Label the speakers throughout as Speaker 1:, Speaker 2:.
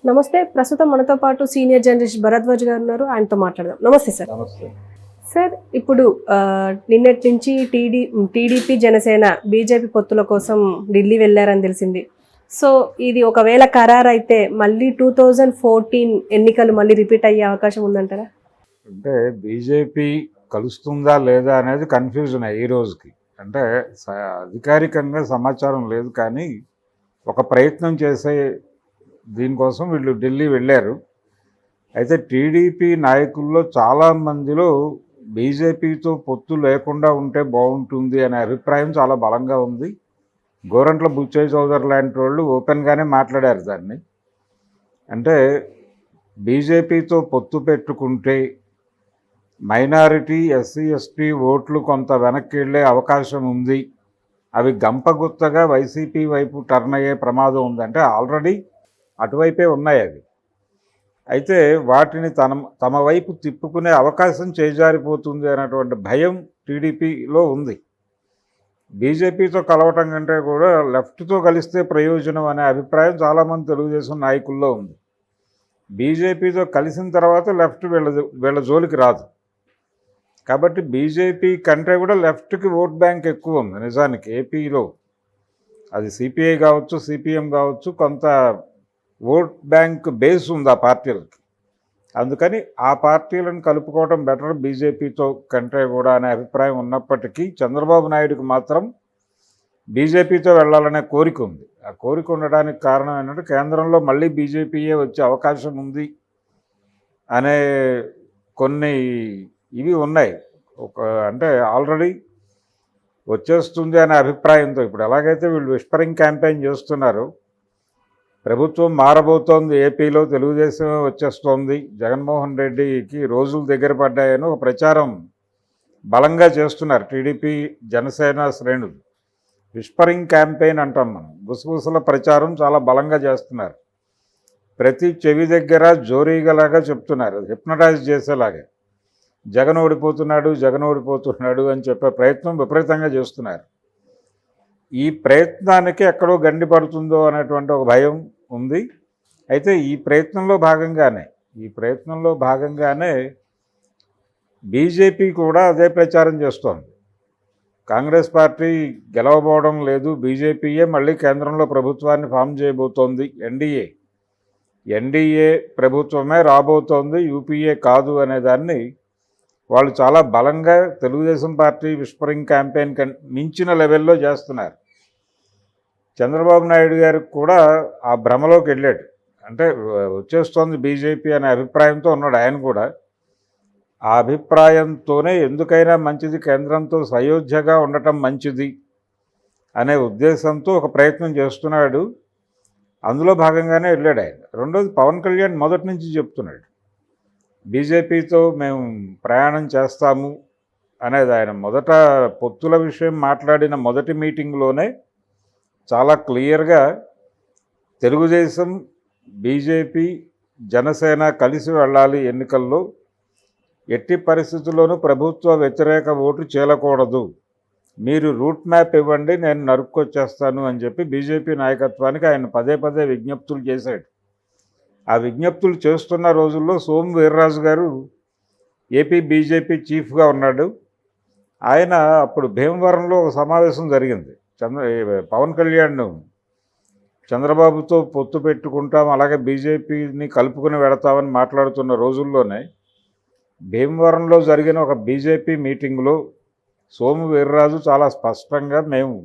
Speaker 1: నమస్తే. ప్రస్తుతం మనతో పాటు సీనియర్ జర్నలిస్ట్ భరద్వాజ్ గారు ఉన్నారు. ఆయనతో మాట్లాడదాం. నమస్తే సార్.
Speaker 2: నమస్తే.
Speaker 1: సార్, ఇప్పుడు నిన్నటి నుంచి టీడీపీ జనసేన బీజేపీ పొత్తుల కోసం ఢిల్లీ వెళ్ళారని తెలిసింది. సో ఇది ఒకవేళ ఖరారు అయితే మళ్ళీ 2014 ఎన్నికలు మళ్ళీ రిపీట్ అయ్యే అవకాశం ఉందంటారా?
Speaker 2: అంటే బీజేపీ కలుస్తుందా లేదా అనేది కన్ఫ్యూజన్ ఈ రోజుకి. అంటే అధికారికంగా సమాచారం లేదు, కానీ ఒక ప్రయత్నం చేసే దీనికోసం వీళ్ళు ఢిల్లీ వెళ్ళారు. అయితే టీడీపీ నాయకుల్లో చాలామందిలో బీజేపీతో పొత్తు లేకుండా ఉంటే బాగుంటుంది అనే అభిప్రాయం చాలా బలంగా ఉంది. గోరంట్ల బుచ్చయ్య చౌదరి లాంటి వాళ్ళు ఓపెన్గానే మాట్లాడారు దాన్ని. అంటే బీజేపీతో పొత్తు పెట్టుకుంటే మైనారిటీ ఎస్సీ ఎస్టీ ఓట్లు కొంత వెనక్కి వెళ్ళే అవకాశం ఉంది, అవి గంపగుత్తగా వైసీపీ వైపు టర్న్ అయ్యే ప్రమాదం ఉంది. అంటే ఆల్రెడీ అటువైపే ఉన్నాయి అవి. అయితే వాటిని తమ వైపు తిప్పుకునే అవకాశం చేజారిపోతుంది అనేటువంటి భయం టీడీపీలో ఉంది. బీజేపీతో కలవటం కంటే కూడా లెఫ్ట్తో కలిస్తే ప్రయోజనం అనే అభిప్రాయం చాలామంది తెలుగుదేశం నాయకుల్లో ఉంది. బీజేపీతో కలిసిన తర్వాత లెఫ్ట్ వీళ్ళ జోలికి రాదు. కాబట్టి బీజేపీ కంటే కూడా లెఫ్ట్కి ఓట్ బ్యాంక్ ఎక్కువ ఉంది నిజానికి ఏపీలో. అది సిపిఐ కావచ్చు, సిపిఎం కావచ్చు, కొంత ఓట్ బ్యాంక్ బేస్ ఉంది ఆ పార్టీలకి. అందుకని ఆ పార్టీలను కలుపుకోవడం బెటర్ బీజేపీతో కంటే కూడా అనే అభిప్రాయం ఉన్నప్పటికీ చంద్రబాబు నాయుడుకి మాత్రం బీజేపీతో వెళ్ళాలనే కోరిక ఉంది. ఆ కోరిక ఉండడానికి కారణం ఏంటంటే కేంద్రంలో మళ్ళీ బీజేపీయే వచ్చే అవకాశం ఉంది అనే కొన్ని ఇవి ఉన్నాయి. అంటే ఆల్రెడీ వచ్చేస్తుంది అనే అభిప్రాయంతో ఇప్పుడు ఎలాగైతే వీళ్ళు విస్పరింగ్ క్యాంపెయిన్ చేస్తున్నారు, ప్రభుత్వం మారబోతోంది, ఏపీలో తెలుగుదేశం వచ్చేస్తోంది, జగన్మోహన్ రెడ్డికి రోజులు దగ్గర పడ్డాయని ఒక ప్రచారం బలంగా చేస్తున్నారు టీడీపీ జనసేన శ్రేణులు. విస్పరింగ్ క్యాంపెయిన్ అంటాం మనం. గుసగుసల ప్రచారం చాలా బలంగా చేస్తున్నారు. ప్రతి చెవి దగ్గర జోరీగలాగా చెప్తున్నారు, హిప్నటైజ్ చేసేలాగే. జగన్ ఓడిపోతున్నాడు అని చెప్పే ప్రయత్నం విపరీతంగా చేస్తున్నారు. ఈ ప్రయత్నానికి ఎక్కడో గండి పడుతుందో అనేటువంటి ఒక భయం ఉంది. అయితే ఈ ప్రయత్నంలో భాగంగానే బీజేపీ కూడా అదే ప్రచారం చేస్తోంది. కాంగ్రెస్ పార్టీ గెలవబోవడం లేదు, బీజేపీయే మళ్ళీ కేంద్రంలో ప్రభుత్వాన్ని ఫామ్ చేయబోతోంది, ఎన్డీఏ ప్రభుత్వమే రాబోతోంది, యూపీఏ కాదు అనేదాన్ని వాళ్ళు చాలా బలంగా తెలుగుదేశం పార్టీ విస్పరింగ్ క్యాంపెయిన్ మించిన లెవెల్లో చేస్తున్నారు. చంద్రబాబు నాయుడు గారికి కూడా ఆ భ్రమలోకి వెళ్ళాడు. అంటే వచ్చేస్తోంది బీజేపీ అనే అభిప్రాయంతో ఉన్నాడు ఆయన కూడా. ఆ అభిప్రాయంతోనే ఎందుకైనా మంచిది, కేంద్రంతో సయోధ్యగా ఉండటం మంచిది అనే ఉద్దేశంతో ఒక ప్రయత్నం చేస్తున్నాడు. అందులో భాగంగానే వెళ్ళాడు ఆయన. రెండోది, పవన్ కళ్యాణ్ మొదటి నుంచి చెప్తున్నాడు బీజేపీతో మేము ప్రయాణం చేస్తాము అనేది. ఆయన మొదట పొత్తుల విషయం మాట్లాడిన మొదటి మీటింగ్లోనే చాలా క్లియర్గా తెలుగుదేశం, బీజేపీ, జనసేన కలిసి వెళ్ళాలి ఎన్నికల్లో, ఎట్టి పరిస్థితుల్లోనూ ప్రభుత్వ వ్యతిరేక ఓటు చీలకూడదు, మీరు రూట్ మ్యాప్ ఇవ్వండి, నేను నరుక్కొచ్చేస్తాను అని చెప్పి బీజేపీ నాయకత్వానికి ఆయన పదే పదే విజ్ఞప్తులు చేశాడు. ఆ విజ్ఞప్తులు చేస్తున్న రోజుల్లో సోము వీర్రాజు గారు ఏపీ బీజేపీ చీఫ్గా ఉన్నాడు. ఆయన అప్పుడు భీమవరంలో ఒక సమావేశం జరిగింది. పవన్ కళ్యాణ్ చంద్రబాబుతో పొత్తు పెట్టుకుంటాం, అలాగే బీజేపీని కలుపుకుని వెడతామని మాట్లాడుతున్న రోజుల్లోనే భీమవరంలో జరిగిన ఒక బీజేపీ మీటింగ్లో సోము వీర్రాజు చాలా స్పష్టంగా మేము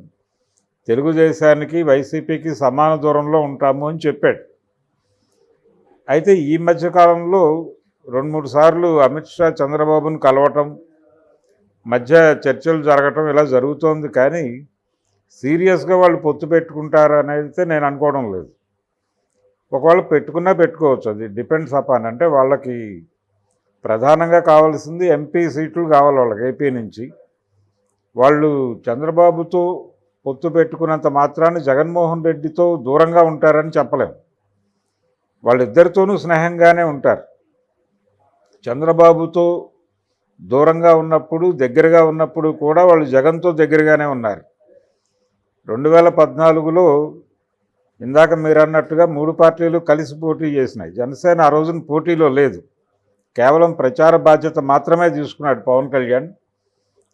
Speaker 2: తెలుగుదేశానికి వైసీపీకి సమాన దూరంలో ఉంటాము అని చెప్పాడు. అయితే ఈ మధ్యకాలంలో 2-3 సార్లు అమిత్ షా చంద్రబాబును కలవటం, మధ్య చర్చలు జరగటం ఇలా జరుగుతోంది, కానీ సీరియస్గా వాళ్ళు పొత్తు పెట్టుకుంటారు అనేది నేను అనుకోవడం లేదు. ఒకవేళ పెట్టుకున్నా పెట్టుకోవచ్చు, అది డిపెండ్స్ అపాన్. అంటే వాళ్ళకి ప్రధానంగా కావాల్సింది ఎంపీ సీట్లు కావాలి వాళ్ళకి ఏపీ నుంచి. వాళ్ళు చంద్రబాబుతో పొత్తు పెట్టుకున్నంత మాత్రాన్ని జగన్మోహన్ రెడ్డితో దూరంగా ఉంటారని చెప్పలేము. వాళ్ళిద్దరితోనూ స్నేహంగానే ఉంటారు. చంద్రబాబుతో దూరంగా ఉన్నప్పుడు, దగ్గరగా ఉన్నప్పుడు కూడా వాళ్ళు జగన్తో దగ్గరగానే ఉన్నారు. 2014లో ఇందాక మీరు అన్నట్టుగా 3 పార్టీలు కలిసి పోటీ చేసినాయి. జనసేన ఆ రోజున పోటీలో లేదు, కేవలం ప్రచార బాధ్యత మాత్రమే తీసుకున్నాడు పవన్ కళ్యాణ్.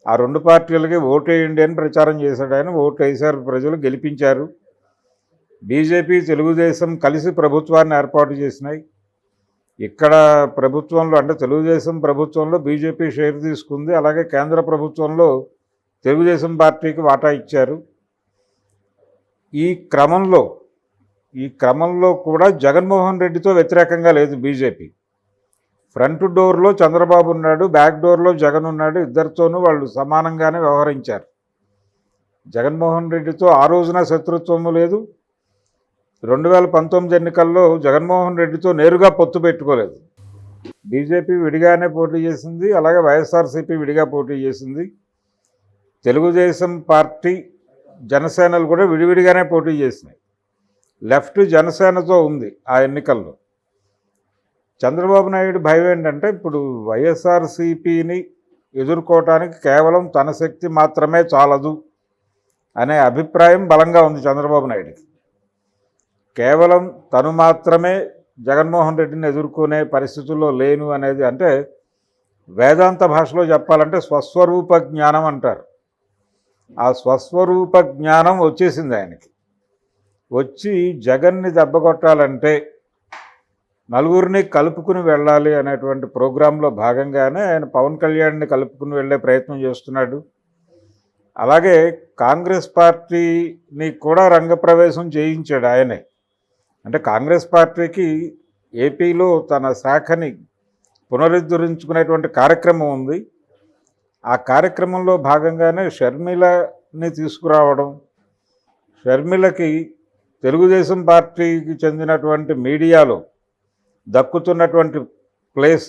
Speaker 2: ఆ 2 పార్టీలకి ఓటేయండి అని ప్రచారం చేశాడు ఆయన. ఓటు వేశారు, ప్రజలు గెలిపించారు. బీజేపీ తెలుగుదేశం కలిసి ప్రభుత్వాన్ని ఏర్పాటు చేసినాయి. ఇక్కడ ప్రభుత్వంలో అంటే తెలుగుదేశం ప్రభుత్వంలో బీజేపీ షేర్ తీసుకుంది, అలాగే కేంద్ర ప్రభుత్వంలో తెలుగుదేశం పార్టీకి వాటా ఇచ్చారు. ఈ క్రమంలో కూడా జగన్మోహన్ రెడ్డితో వ్యతిరేకంగా లేదు బీజేపీ. ఫ్రంట్ డోర్లో చంద్రబాబు ఉన్నాడు, బ్యాక్ డోర్లో జగన్ ఉన్నాడు. ఇద్దరితోనూ వాళ్ళు సమానంగానే వ్యవహరించారు. జగన్మోహన్ రెడ్డితో ఆ రోజున శత్రుత్వము లేదు. 2019 ఎన్నికల్లో జగన్మోహన్ రెడ్డితో నేరుగా పొత్తు పెట్టుకోలేదు. బీజేపీ విడిగానే పోటీ చేసింది, అలాగే వైఎస్ఆర్సీపీ విడిగా పోటీ చేసింది. తెలుగుదేశం పార్టీ జనసేనలు కూడా విడివిడిగానే పోటీ చేసినాయి. లెఫ్ట్ జనసేనతో ఉంది ఆ ఎన్నికల్లో. చంద్రబాబు నాయుడు భయం ఏంటంటే ఇప్పుడు వైఎస్ఆర్సీపీని ఎదుర్కోవటానికి కేవలం తన శక్తి మాత్రమే చాలదు అనే అభిప్రాయం బలంగా ఉంది చంద్రబాబు నాయుడుకి. కేవలం తను మాత్రమే జగన్మోహన్ రెడ్డిని ఎదుర్కొనే పరిస్థితుల్లో లేను అనేది, అంటే వేదాంత భాషలో చెప్పాలంటే స్వస్వరూప జ్ఞానం అంటారు. ఆ స్వస్వరూప జ్ఞానం వచ్చేసింది ఆయనకి. వచ్చి జగన్ని దెబ్బకొట్టాలంటే నలుగురిని కలుపుకుని వెళ్ళాలి అనేటువంటి ప్రోగ్రాంలో భాగంగానే ఆయన పవన్ కళ్యాణ్ని కలుపుకుని వెళ్ళే ప్రయత్నం చేస్తున్నాడు. అలాగే కాంగ్రెస్ పార్టీని కూడా రంగప్రవేశం చేయించాడు ఆయనే. అంటే కాంగ్రెస్ పార్టీకి ఏపీలో తన శాఖని పునరుద్ధరించుకునేటువంటి కార్యక్రమం ఉంది. ఆ కార్యక్రమంలో భాగంగానే షర్మిలని తీసుకురావడం, షర్మిలకి తెలుగుదేశం పార్టీకి చెందినటువంటి మీడియాలో దక్కుతున్నటువంటి ప్లేస్,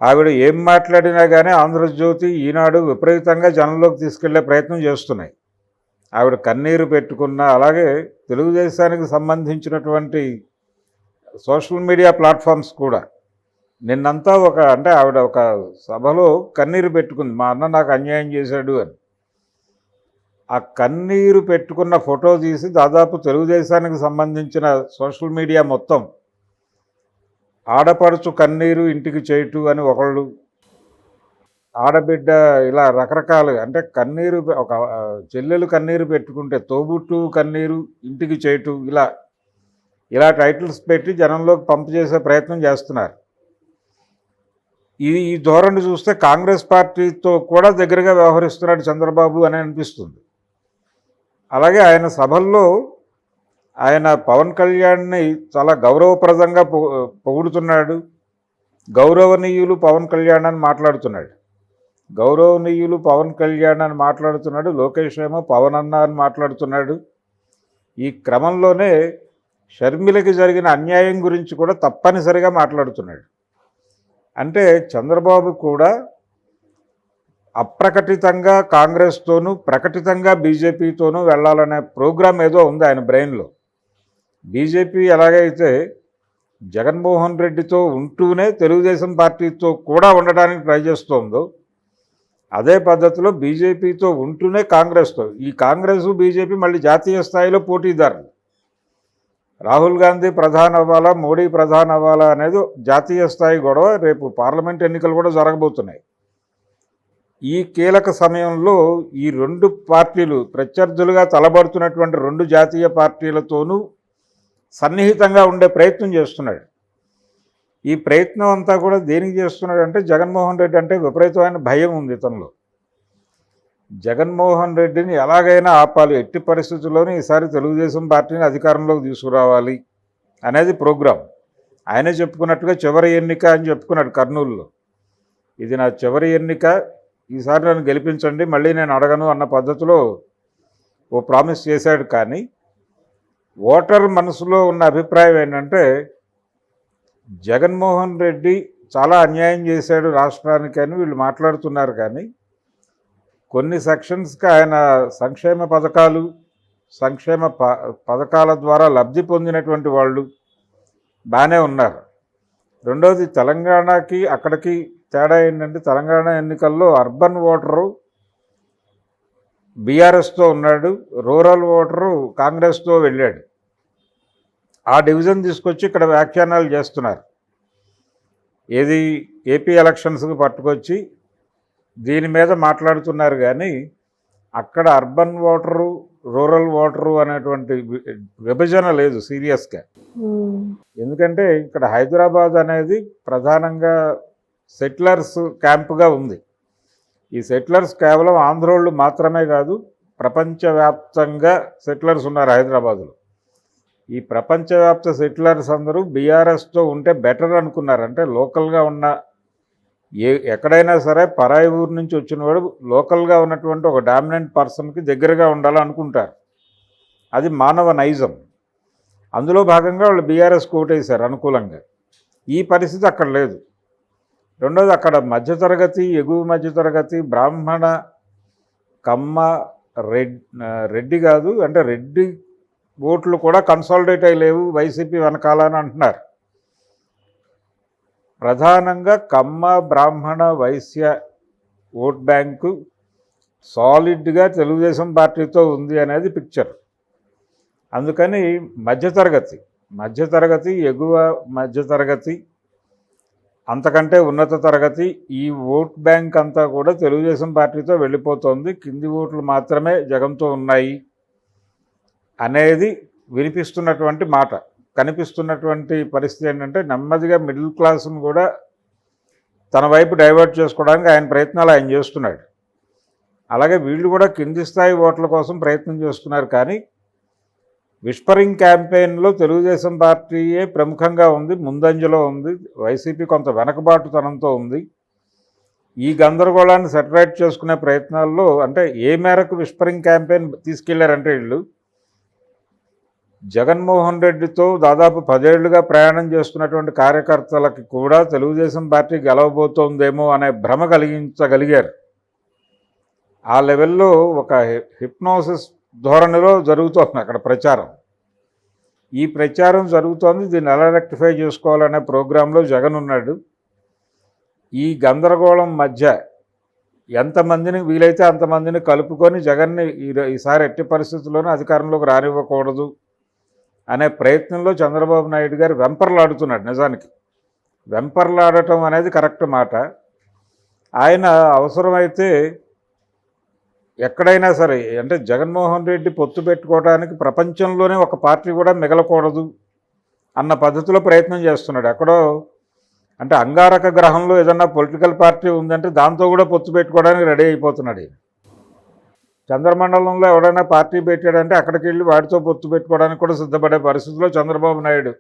Speaker 2: ఆవిడ ఏం మాట్లాడినా కానీ ఆంధ్రజ్యోతి, ఈనాడు విపరీతంగా జనంలోకి తీసుకెళ్లే ప్రయత్నం చేస్తున్నాయి. ఆవిడ కన్నీరు పెట్టుకున్న, అలాగే తెలుగుదేశానికి సంబంధించినటువంటి సోషల్ మీడియా ప్లాట్ఫామ్స్ కూడా నిన్నంతా అంటే ఆవిడ ఒక సభలో కన్నీరు పెట్టుకుంది, మా అన్న నాకు అన్యాయం చేశాడు అని. ఆ కన్నీరు పెట్టుకున్న ఫోటో తీసి దాదాపు తెలుగుదేశానికి సంబంధించిన సోషల్ మీడియా మొత్తం ఆడపడుచు కన్నీరు ఇంటికి చేయటు అని ఒకళ్ళు, ఆడబిడ్డ, ఇలా రకరకాలుగా, అంటే కన్నీరు, ఒక చెల్లెలు కన్నీరు పెట్టుకుంటే తోబుట్టు కన్నీరు ఇంటికి చేయటు, ఇలా టైటిల్స్ పెట్టి జనంలోకి పంపు చేసే ప్రయత్నం చేస్తున్నారు. ఈ ధోరణి చూస్తే కాంగ్రెస్ పార్టీతో కూడా దగ్గరగా వ్యవహరిస్తున్నాడు చంద్రబాబు అని అనిపిస్తుంది. అలాగే ఆయన సభల్లో ఆయన పవన్ కళ్యాణ్ని చాలా గౌరవప్రదంగా పొగుడుతున్నాడు. గౌరవనీయులు పవన్ కళ్యాణ్ అని మాట్లాడుతున్నాడు. గౌరవనీయులు పవన్ కళ్యాణ్ అని మాట్లాడుతున్నాడు. లోకేష్ ఏమో పవన్ అన్న అని మాట్లాడుతున్నాడు. ఈ క్రమంలోనే షర్మిలకి జరిగిన అన్యాయం గురించి కూడా తప్పనిసరిగా మాట్లాడుతున్నాడు. అంటే చంద్రబాబు కూడా అప్రకటితంగా కాంగ్రెస్తోనూ ప్రకటితంగా బీజేపీతోనూ వెళ్ళాలనే ప్రోగ్రాం ఏదో ఉంది ఆయన బ్రెయిన్లో. బీజేపీ ఎలాగైతే జగన్మోహన్ రెడ్డితో ఉంటూనే తెలుగుదేశం పార్టీతో కూడా ఉండడానికి ట్రై చేస్తోందో, అదే పద్ధతిలో బీజేపీతో ఉంటూనే కాంగ్రెస్తో, ఈ కాంగ్రెస్ బీజేపీ మళ్ళీ జాతీయ స్థాయిలో పోటీదారులు. రాహుల్ గాంధీ ప్రధాని అవ్వాలా, మోడీ ప్రధాని అవ్వాలా అనేది జాతీయ స్థాయి గొడవ. రేపు పార్లమెంట్ ఎన్నికలు కూడా జరగబోతున్నాయి. ఈ కీలక సమయంలో ఈ 2 పార్టీలు ప్రత్యర్థులుగా తలబడుతున్నటువంటి 2 జాతీయ పార్టీలతోనూ సన్నిహితంగా ఉండే ప్రయత్నం చేస్తున్నాడు. ఈ ప్రయత్నం అంతా కూడా దేనికి చేస్తున్నాడు అంటే, జగన్మోహన్ రెడ్డి అంటే విపరీతమైన భయం ఉంది ఇతనిలో. జగన్మోహన్ రెడ్డిని ఎలాగైనా ఆపాలి, ఎట్టి పరిస్థితుల్లోనూ ఈసారి తెలుగుదేశం పార్టీని అధికారంలోకి తీసుకురావాలి అనేది ప్రోగ్రాం. ఆయనే చెప్పుకున్నట్టుగా చివరి ఎన్నిక అని చెప్పుకున్నాడు కర్నూలులో. ఇది నా చివరి ఎన్నిక, ఈసారి నన్ను గెలిపించండి, మళ్ళీ నేను అడగను అన్న పద్ధతిలో ఓ ప్రామిస్ చేశాడు. కానీ ఓటర్ మనసులో ఉన్న అభిప్రాయం ఏంటంటే, జగన్మోహన్ రెడ్డి చాలా అన్యాయం చేశాడు రాష్ట్రానికి అని వీళ్ళు మాట్లాడుతున్నారు. కానీ కొన్ని సెక్షన్స్కి ఆయన సంక్షేమ పథకాల ద్వారా లబ్ధి పొందినటువంటి వాళ్ళు బాగానే ఉన్నారు. రెండవది, తెలంగాణకి అక్కడికి తేడా ఏంటంటే, తెలంగాణ ఎన్నికల్లో అర్బన్ ఓటరు బీఆర్ఎస్తో ఉన్నాడు, రూరల్ ఓటరు కాంగ్రెస్తో వెళ్ళాడు. ఆ డివిజన్ తీసుకొచ్చి ఇక్కడ వ్యాఖ్యానాలు చేస్తున్నారు. ఏది ఏపీ ఎలక్షన్స్కి పట్టుకొచ్చి దీని మీద మాట్లాడుతున్నారు. కానీ అక్కడ అర్బన్ ఓటరు రూరల్ ఓటరు అనేటువంటి విభజన లేదు సీరియస్గా. ఎందుకంటే ఇక్కడ హైదరాబాద్ అనేది ప్రధానంగా సెటిలర్స్ క్యాంప్గా ఉంది. ఈ సెటిలర్స్ కేవలం ఆంధ్రోళ్ళు మాత్రమే కాదు, ప్రపంచవ్యాప్తంగా సెటిలర్స్ ఉన్నారు హైదరాబాదులో. ఈ ప్రపంచవ్యాప్త సెటిలర్స్ అందరూ బీఆర్ఎస్తో ఉంటే బెటర్ అనుకున్నారు. అంటే లోకల్గా ఉన్న ఎక్కడైనా సరే పరాయి ఊరు నుంచి వచ్చిన వాడు లోకల్గా ఉన్నటువంటి ఒక డామినెంట్ పర్సన్కి దగ్గరగా ఉండాలనుకుంటారు. అది మానవ నైజం. అందులో భాగంగా వాళ్ళు బీఆర్ఎస్ కోటేశారు అనుకూలంగా. ఈ పరిస్థితి అక్కడ లేదు. రెండోది, అక్కడ మధ్యతరగతి, ఎగువ మధ్యతరగతి, బ్రాహ్మణ, కమ్మ, రెడ్డి కాదు అంటే రెడ్డి ఓట్లు కూడా కన్సాలిడేట్ అయ్యి లేవు వైసీపీ వెనకాలని అంటున్నారు. ప్రధానంగా కమ్మ, బ్రాహ్మణ, వైశ్య ఓట్ బ్యాంకు సాలిడ్గా తెలుగుదేశం పార్టీతో ఉంది అనేది పిక్చర్. అందుకని మధ్యతరగతి, ఎగువ మధ్యతరగతి, అంతకంటే ఉన్నత తరగతి, ఈ ఓట్ బ్యాంక్ అంతా కూడా తెలుగుదేశం పార్టీతో వెళ్ళిపోతుంది. కింది ఓట్లు మాత్రమే జగన్తో ఉన్నాయి అనేది వినిపిస్తున్నటువంటి మాట. కనిపిస్తున్నటువంటి పరిస్థితి ఏంటంటే నెమ్మదిగా మిడిల్ క్లాస్ను కూడా తన వైపు డైవర్ట్ చేసుకోవడానికి ఆయన చేస్తున్నాడు. అలాగే వీళ్ళు కూడా కింది స్థాయి ఓట్ల కోసం ప్రయత్నం చేస్తున్నారు. కానీ విస్పరింగ్ క్యాంపెయిన్లో తెలుగుదేశం పార్టీయే ప్రముఖంగా ఉంది, ముందంజలో ఉంది. వైసీపీ కొంత వెనకబాటుతనంతో ఉంది. ఈ గందరగోళాన్ని సెటరేట్ చేసుకునే ప్రయత్నాల్లో అంటే ఏ మేరకు విస్పరింగ్ క్యాంపెయిన్ తీసుకెళ్లారంటే వీళ్ళు జగన్మోహన్ రెడ్డితో దాదాపు 10 ఏళ్లుగా ప్రయాణం చేస్తున్నటువంటి కార్యకర్తలకి కూడా తెలుగుదేశం పార్టీ గెలవబోతోందేమో అనే భ్రమ కలిగించగలిగారు. ఆ లెవెల్లో ఒక హిప్నోసిస్ ధోరణిలో జరుగుతోంది అక్కడ ప్రచారం. ఈ ప్రచారం జరుగుతోంది. దీన్ని ఎలా రెక్టిఫై చేసుకోవాలనే ప్రోగ్రాంలో జగన్ ఉన్నాడు. ఈ గందరగోళం మధ్య ఎంతమందిని వీలైతే అంతమందిని కలుపుకొని జగన్ని ఈసారి ఎట్టి పరిస్థితుల్లోనూ అధికారంలోకి రానివ్వకూడదు అనే ప్రయత్నంలో చంద్రబాబు నాయుడు గారు వెంపర్లాడుతున్నాడు. నిజానికి వెంపర్లాడటం అనేది కరెక్ట్ మాట. ఆయన అవసరమైతే ఎక్కడైనా సరే అంటే జగన్మోహన్ రెడ్డి పొత్తు పెట్టుకోవడానికి ప్రపంచంలోనే ఒక పార్టీ కూడా మిగలకూడదు అన్న పద్ధతిలో ప్రయత్నం చేస్తున్నాడు. ఎక్కడో అంటే అంగారక గ్రహంలో ఏదన్నా పొలిటికల్ పార్టీ ఉందంటే దాంతో కూడా పొత్తు పెట్టుకోవడానికి రెడీ అయిపోతున్నాడు. చంద్రమండలంలో ఎవడైనా పార్టీ పెట్టాడంటే అక్కడికి వెళ్ళి వాటితో పొత్తు పెట్టుకోవడానికి కూడా సిద్ధపడే పరిస్థితిలో చంద్రబాబు నాయుడు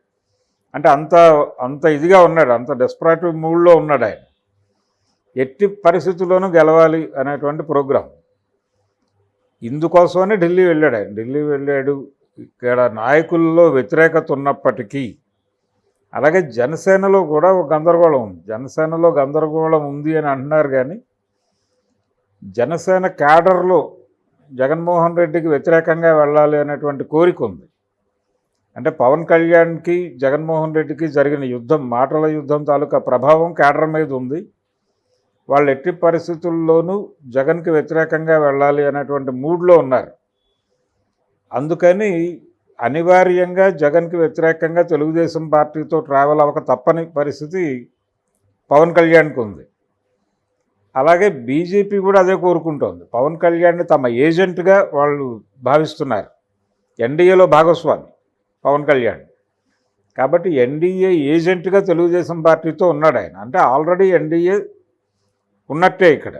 Speaker 2: అంటే అంత ఇదిగా ఉన్నాడు, అంత డెస్పరేటివ్ మూడ్లో ఉన్నాడు ఆయన. ఎట్టి పరిస్థితుల్లోనూ గెలవాలి అనేటువంటి ప్రోగ్రాం. ఇందుకోసమనే ఢిల్లీ వెళ్ళాడు ఆయన. ఢిల్లీ వెళ్ళాడు. ఇక్కడ నాయకుల్లో వ్యతిరేకత ఉన్నప్పటికీ అలాగే జనసేనలో కూడా ఒక గందరగోళం ఉంది. జనసేనలో గందరగోళం ఉంది అని అంటున్నారు. కానీ జనసేన క్యాడర్లో జగన్మోహన్ రెడ్డికి వ్యతిరేకంగా వెళ్ళాలి అనేటువంటి కోరిక ఉంది. అంటే పవన్ కళ్యాణ్కి జగన్మోహన్ రెడ్డికి జరిగిన యుద్ధం, మాటల యుద్ధం తాలూకా ప్రభావం క్యాడర్ మీద ఉంది. వాళ్ళు ఎట్టి పరిస్థితుల్లోనూ జగన్కి వ్యతిరేకంగా వెళ్ళాలి అనేటువంటి మూడ్లో ఉన్నారు. అందుకని అనివార్యంగా జగన్కి వ్యతిరేకంగా తెలుగుదేశం పార్టీతో ట్రావెల్ అవ్వక తప్పని పరిస్థితి పవన్ కళ్యాణ్కి ఉంది. అలాగే బీజేపీ కూడా అదే కోరుకుంటోంది. పవన్ కళ్యాణ్ని తమ ఏజెంట్గా వాళ్ళు భావిస్తున్నారు. ఎన్డీఏలో భాగస్వామి పవన్ కళ్యాణ్ కాబట్టి ఎన్డీఏ ఏజెంట్గా తెలుగుదేశం పార్టీతో ఉన్నాడు ఆయన. అంటే ఆల్రెడీ ఎన్డీఏ ఉన్నట్టే. ఇక్కడ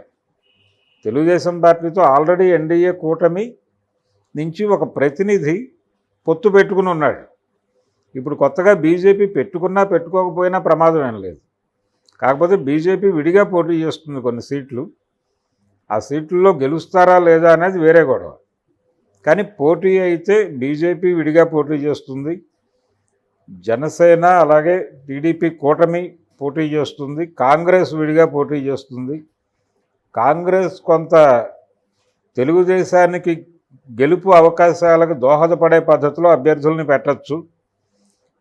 Speaker 2: తెలుగుదేశం పార్టీతో ఆల్రెడీ ఎన్డీఏ కూటమి నుంచి ఒక ప్రతినిధి పొత్తు పెట్టుకుని ఉన్నాడు. ఇప్పుడు కొత్తగా బీజేపీ పెట్టుకున్నా పెట్టుకోకపోయినా ప్రమాదం ఏం లేదు. కాకపోతే బీజేపీ విడిగా పోటీ చేస్తుంది కొన్ని సీట్లు. ఆ సీట్లలో గెలుస్తారా లేదా అనేది వేరే గొడవ. కానీ పోటీ అయితే బీజేపీ విడిగా పోటీ చేస్తుంది. జనసేన అలాగే టీడీపీ కూటమి పోటీ చేస్తుంది. కాంగ్రెస్ విడిగా పోటీ చేస్తుంది. కాంగ్రెస్ కొంత తెలుగుదేశానికి గెలుపు అవకాశాలకు దోహదపడే పద్ధతిలో అభ్యర్థుల్ని పెట్టచ్చు.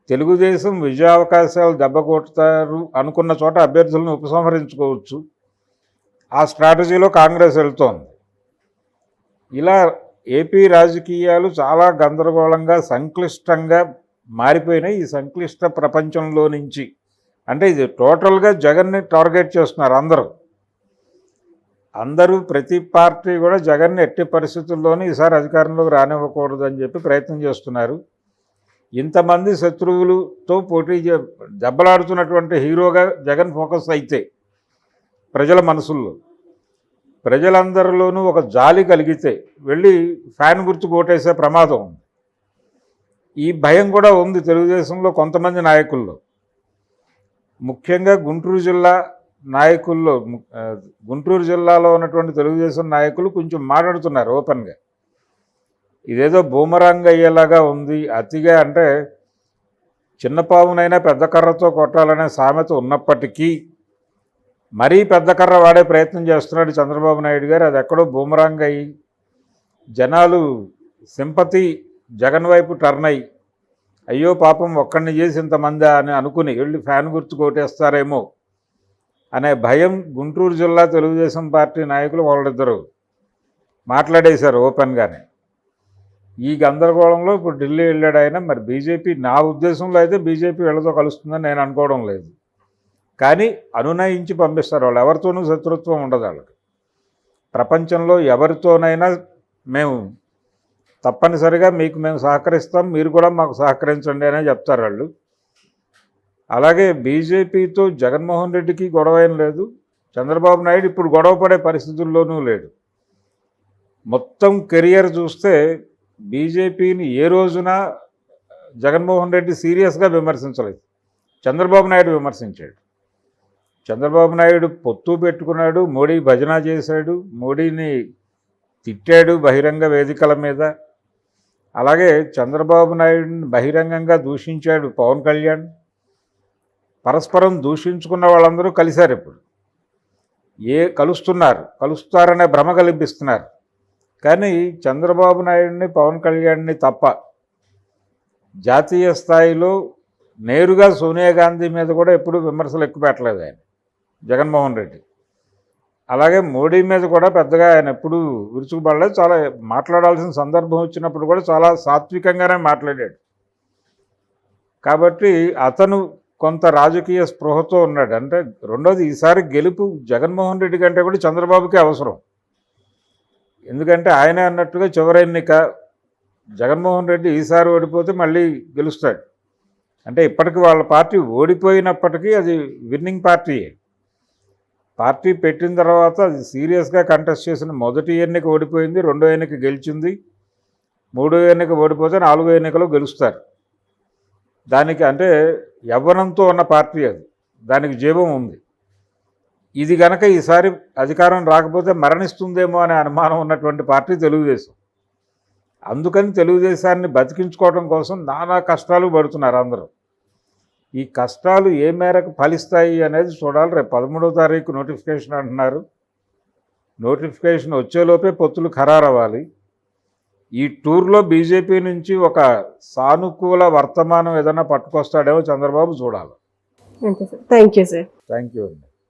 Speaker 2: తెలుగుదేశం విజయావకాశాలు దెబ్బకొడతారు అనుకున్న చోట అభ్యర్థులను ఉపసంహరించుకోవచ్చు. ఆ స్ట్రాటజీలో కాంగ్రెస్ వెళ్తోంది. ఇలా ఏపీ రాజకీయాలు చాలా గందరగోళంగా సంక్లిష్టంగా మారిపోయినాయి. ఈ సంక్లిష్ట ప్రపంచంలో నుంచి అంటే ఇది టోటల్గా జగన్ని టార్గెట్ చేస్తున్నారు అందరూ ప్రతి పార్టీ కూడా జగన్ని ఎట్టి పరిస్థితుల్లోనూ ఈసారి అధికారంలోకి రానివ్వకూడదు అని చెప్పి ప్రయత్నం చేస్తున్నారు. ఇంతమంది శత్రువులతో పోటీ దెబ్బలాడుతున్నటువంటి హీరోగా జగన్ ఫోకస్ అయితే ప్రజల మనసుల్లో ప్రజలందరిలోనూ ఒక జాలి కలిగితే వెళ్ళి ఫ్యాన్ గుర్తు కోటేసే ప్రమాదం ఉంది. ఈ భయం కూడా ఉంది తెలుగుదేశంలో కొంతమంది నాయకుల్లో, ముఖ్యంగా గుంటూరు జిల్లా నాయకుల్లో. గుంటూరు జిల్లాలో ఉన్నటువంటి తెలుగుదేశం నాయకులు కొంచెం మాట్లాడుతున్నారు ఓపెన్గా, ఇదేదో బూమరాంగ్ అయ్యేలాగా ఉంది. అతిగా అంటే చిన్న పావునైనా పెద్ద కర్రతో కొట్టాలనే సామెత ఉన్నప్పటికీ మరీ పెద్ద కర్ర వాడే ప్రయత్నం చేస్తున్నాడు చంద్రబాబు నాయుడు గారు. అది ఎక్కడో బూమరాంగ్ అయ్యి జనాలు సింపతి జగన్ వైపు టర్న్ అయ్యి అయ్యో పాపం ఒక్కడిని చేసి ఇంతమంది అని అనుకుని వెళ్ళి ఫ్యాన్ గుర్తు కొట్టేస్తారేమో అనే భయం గుంటూరు జిల్లా తెలుగుదేశం పార్టీ నాయకులు వాళ్ళిద్దరూ మాట్లాడేశారు ఓపెన్గానే. ఈ గందరగోళంలో ఇప్పుడు ఢిల్లీ వెళ్ళాడు ఆయన. మరి బీజేపీ, నా ఉద్దేశంలో అయితే బీజేపీ వీళ్ళతో కలుస్తుందని నేను అనుకోవడం లేదు, కానీ అనునయించి పంపిస్తారు. వాళ్ళు ఎవరితోనూ శత్రుత్వం ఉండదు వాళ్ళకి. ప్రపంచంలో ఎవరితోనైనా మేము తప్పనిసరిగా మీకు మేము సహకరిస్తాం, మీరు కూడా మాకు సహకరించండి అనే చెప్తారు వాళ్ళు. అలాగే బీజేపీతో జగన్మోహన్ రెడ్డికి గొడవ ఏం లేదు, చంద్రబాబు నాయుడు ఇప్పుడు గొడవ పడే పరిస్థితుల్లోనూ లేడు. మొత్తం కెరియర్ చూస్తే బీజేపీని ఏ రోజున జగన్మోహన్ రెడ్డి సీరియస్గా విమర్శించలేదు, చంద్రబాబు నాయుడు విమర్శించాడు. చంద్రబాబు నాయుడు పొత్తు పెట్టుకున్నాడు, మోడీ భజన చేశాడు, మోడీని తిట్టాడు బహిరంగ వేదికల మీద. అలాగే చంద్రబాబు నాయుడిని బహిరంగంగా దూషించాడు పవన్ కళ్యాణ్. పరస్పరం దూషించుకున్న వాళ్ళందరూ కలిశారు. ఇప్పుడు కలుస్తారనే భ్రమ కల్పిస్తున్నారు. కానీ చంద్రబాబు నాయుడిని పవన్ కళ్యాణ్ని తప్ప జాతీయ స్థాయిలో నేరుగా సోనియా గాంధీ మీద కూడా ఎప్పుడూ విమర్శలు ఎక్కువ పెట్టలేదు ఆయన జగన్మోహన్ రెడ్డి. అలాగే మోడీ మీద కూడా పెద్దగా ఆయన ఎప్పుడూ విరుచుకుపడలేదు. చాలా మాట్లాడాల్సిన సందర్భం వచ్చినప్పుడు కూడా చాలా సాత్వికంగానే మాట్లాడాడు. కాబట్టి అతను కొంత రాజకీయ స్పృహతో ఉన్నాడు. అంటే రెండోది, ఈసారి గెలుపు జగన్మోహన్ రెడ్డి కంటే కూడా చంద్రబాబుకే అవసరం. ఎందుకంటే ఆయనే అన్నట్టుగా చివరి ఎన్నిక జగన్మోహన్ రెడ్డి ఈసారి ఓడిపోతే మళ్ళీ గెలుస్తాడు. అంటే ఇప్పటికి వాళ్ళ పార్టీ ఓడిపోయినప్పటికీ అది విన్నింగ్ పార్టీయే. పార్టీ పెట్టిన తర్వాత అది సీరియస్గా కంటెస్ట్ చేసిన మొదటి ఎన్నిక ఓడిపోయింది, రెండో ఎన్నిక గెలిచింది, మూడో ఎన్నిక ఓడిపోతే నాలుగో ఎన్నికలో గెలుస్తారు. దానికి అంటే యవ్వనంతో ఉన్న పార్టీ అది, దానికి జీవం ఉంది. ఇది గనక ఈసారి అధికారం రాకపోతే మరణిస్తుందేమో అనే అనుమానం ఉన్నటువంటి పార్టీ తెలుగుదేశం. అందుకని తెలుగుదేశాన్ని బతికించుకోవడం కోసం నానా కష్టాలు పడుతున్నారు అందరూ. ఈ కష్టాలు ఏ మేరకు ఫలిస్తాయి అనేది చూడాలి. రేపు 13వ తారీఖు నోటిఫికేషన్ అంటున్నారు. నోటిఫికేషన్ వచ్చేలోపే పొత్తులు ఖరారవ్వాలి. ఈ టూర్లో బీజేపీ నుంచి ఒక సానుకూల వర్తమానం ఏదైనా పట్టుకొస్తాడేమో చంద్రబాబు చూడాలి.
Speaker 1: Okay sir, thank you sir.
Speaker 2: Thank you అండి.